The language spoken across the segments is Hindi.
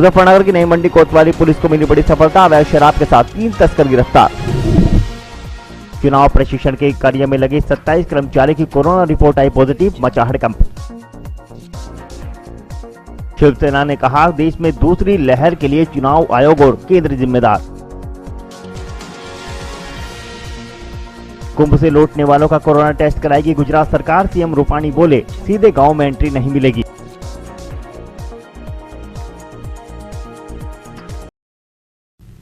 मुजफ्फरनगर की नई मंडी कोतवाली पुलिस को मिली बड़ी सफलता। अवैध शराब के साथ 3 तस्कर गिरफ्तार। चुनाव प्रशिक्षण के कार्य में लगे 27 कर्मचारी की कोरोना रिपोर्ट आई पॉजिटिव, मचा हड़कंप। शिवसेना ने कहा देश में दूसरी लहर के लिए चुनाव आयोग और केंद्र जिम्मेदार। कुंभ से लौटने वालों का कोरोना टेस्ट कराएगी गुजरात सरकार। सीएम रूपाणी बोले सीधे गांव में एंट्री नहीं मिलेगी।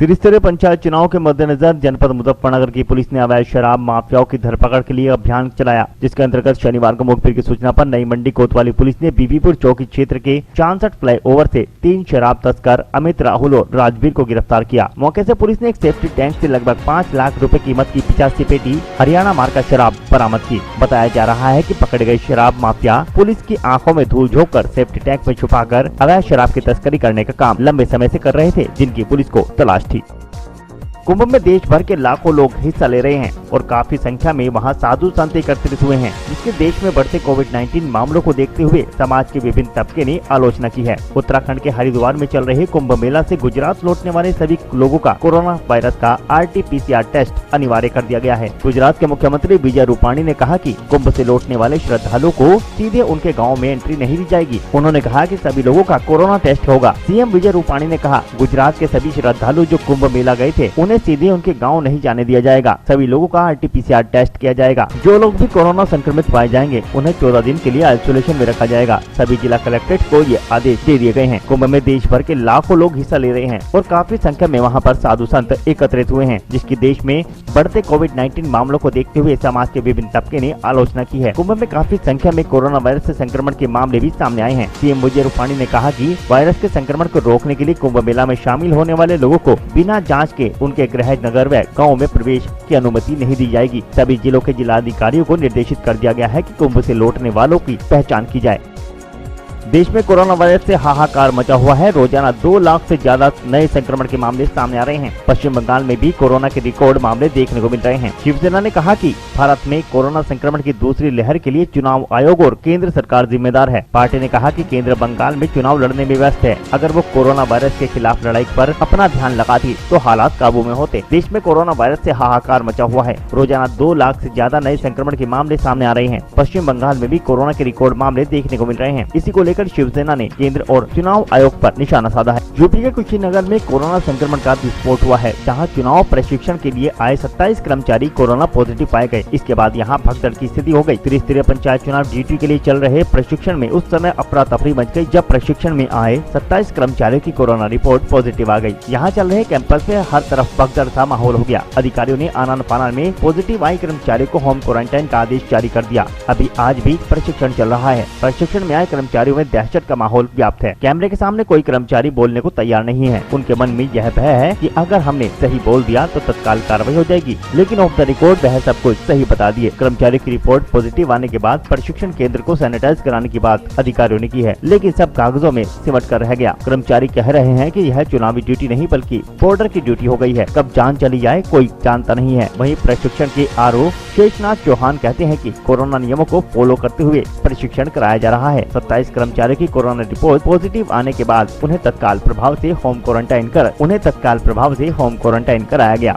त्रिस्तरीय पंचायत चुनाव के मद्देनजर जनपद मुजफ्फरनगर की पुलिस ने अवैध शराब माफियाओं की धरपकड़ के लिए अभियान चलाया, जिसके अंतर्गत शनिवार को मुखबिर की सूचना पर नई मंडी कोतवाली पुलिस ने बीबीपुर चौकी क्षेत्र के 64 फ्लाईओवर से 3 शराब तस्कर अमित, राहुल और राजवीर को गिरफ्तार किया। मौके से पुलिस ने एक सेफ्टी टैंक से लगभग 5 लाख रुपए कीमत की 85 पेटी हरियाणा मार्का शराब बरामद की। बताया जा रहा है कि पकड़े गए शराब माफिया पुलिस की आंखों में धूल झोंक कर सेफ्टी टैंक में छुपाकर अवैध शराब की तस्करी करने का काम लंबे समय से कर रहे थे, जिनकी पुलिस को तलाश थी। कुंभ में देश भर के लाखों लोग हिस्सा ले रहे हैं और काफी संख्या में वहां साधु संत एकत्रित हुए हैं, जिसके देश में बढ़ते कोविड-19 मामलों को देखते हुए समाज के विभिन्न तबके ने आलोचना की है। उत्तराखंड के हरिद्वार में चल रहे कुंभ मेला से गुजरात लौटने वाले सभी लोगों का कोरोना वायरस का RT-PCR टेस्ट अनिवार्य कर दिया गया है। गुजरात के मुख्यमंत्री विजय रूपाणी ने कहा कि कुंभ से लौटने वाले श्रद्धालुओं को सीधे उनके गाँव में एंट्री नहीं दी जाएगी। उन्होंने कहा कि सभी लोगों का कोरोना टेस्ट होगा। सीएम विजय रूपाणी ने कहा गुजरात के सभी श्रद्धालु जो कुंभ मेला गए थे उन्हें सीधे उनके गांव नहीं जाने दिया जाएगा। सभी लोगों का RT-PCR टेस्ट किया जाएगा। जो लोग भी कोरोना संक्रमित पाए जाएंगे उन्हें 14 दिन के लिए आइसोलेशन में रखा जाएगा। सभी जिला कलेक्ट्रेट को ये आदेश दे दिए गए हैं। कुंभ में देश भर के लाखों लोग हिस्सा ले रहे हैं और काफी संख्या में वहां पर साधु संत एकत्रित हुए हैं, जिसकी देश में बढ़ते कोविड-19 मामलों को देखते हुए समाज के विभिन्न तबके ने आलोचना की है। कुंभ में काफी संख्या में कोरोना वायरस से संक्रमण के मामले भी सामने आए हैं। सीएम विजय रूपाणी ने कहा कि वायरस के संक्रमण को रोकने के लिए कुंभ मेला में शामिल होने वाले लोगों को बिना जांच के उनके गृह नगर व गाँव में प्रवेश की अनुमति नहीं दी जाएगी। सभी जिलों के जिलाधिकारियों को निर्देशित कर दिया गया है कि कुंभ से लौटने वालों की पहचान की जाए। देश में कोरोना वायरस से हाहाकार मचा हुआ है। रोजाना 2 लाख से ज्यादा नए संक्रमण के मामले सामने आ रहे हैं। पश्चिम बंगाल में भी कोरोना के रिकॉर्ड मामले देखने को मिल रहे हैं। शिवसेना ने कहा कि भारत में कोरोना संक्रमण की दूसरी लहर के लिए चुनाव आयोग और केंद्र सरकार जिम्मेदार है। पार्टी ने कहा कि केंद्र बंगाल में चुनाव लड़ने में व्यस्त है। अगर वो कोरोना वायरस के खिलाफ लड़ाई पर अपना ध्यान लगाती तो हालात काबू में होते। देश में कोरोना वायरस से हाहाकार मचा हुआ है। रोजाना 2 लाख से ज्यादा नए संक्रमण के मामले सामने आ रहे हैं। पश्चिम बंगाल में भी कोरोना के रिकॉर्ड मामले देखने को मिल रहे हैं। इसी को लेकर शिवसेना ने केंद्र और चुनाव आयोग पर निशाना साधा है। यूपी के कुशीनगर में कोरोना संक्रमण का विस्फोट हुआ है, जहां चुनाव प्रशिक्षण के लिए आए 27 कर्मचारी कोरोना पॉजिटिव पाए गए। इसके बाद यहां भगदड़ की स्थिति हो गई। त्रिस्तरीय पंचायत चुनाव ड्यूटी के लिए चल रहे प्रशिक्षण में उस समय अफरा तफरी मच गई, जब प्रशिक्षण में आए 27 कर्मचारियों की कोरोना रिपोर्ट पॉजिटिव आ गई। यहाँ चल रहे कैंपस में हर तरफ भगदड़ सा माहौल हो गया। अधिकारियों ने आनन फानन में पॉजिटिव आए कर्मचारियों को होम क्वारंटाइन का आदेश जारी कर दिया। अभी आज भी प्रशिक्षण चल रहा है। प्रशिक्षण में आए कर्मचारियों में दहशत का माहौल व्याप्त है। कैमरे के सामने कोई कर्मचारी बोलने को तैयार नहीं है। उनके मन में यह भय है कि अगर हमने सही बोल दिया तो तत्काल कार्रवाई हो जाएगी, लेकिन ऑफ द रिकॉर्ड वह सब कुछ सही बता दिए। कर्मचारी की रिपोर्ट पॉजिटिव आने के बाद प्रशिक्षण केंद्र को सैनिटाइज कराने की बात अधिकारियों ने की है, लेकिन सब कागजों में सिमट कर रह गया। कर्मचारी कह रहे हैं कि यह चुनावी ड्यूटी नहीं बल्कि बॉर्डर की ड्यूटी हो गई है। कब जान चली जाए कोई जानता नहीं है। वहीं प्रशिक्षण के RO शेषनाथ चौहान कहते हैं कि कोरोना नियमों को फॉलो करते हुए प्रशिक्षण कराया जा रहा है। 27 कर्मचारियों की कोरोना रिपोर्ट पॉजिटिव आने के बाद उन्हें तत्काल प्रभाव से होम क्वारंटाइन कराया गया।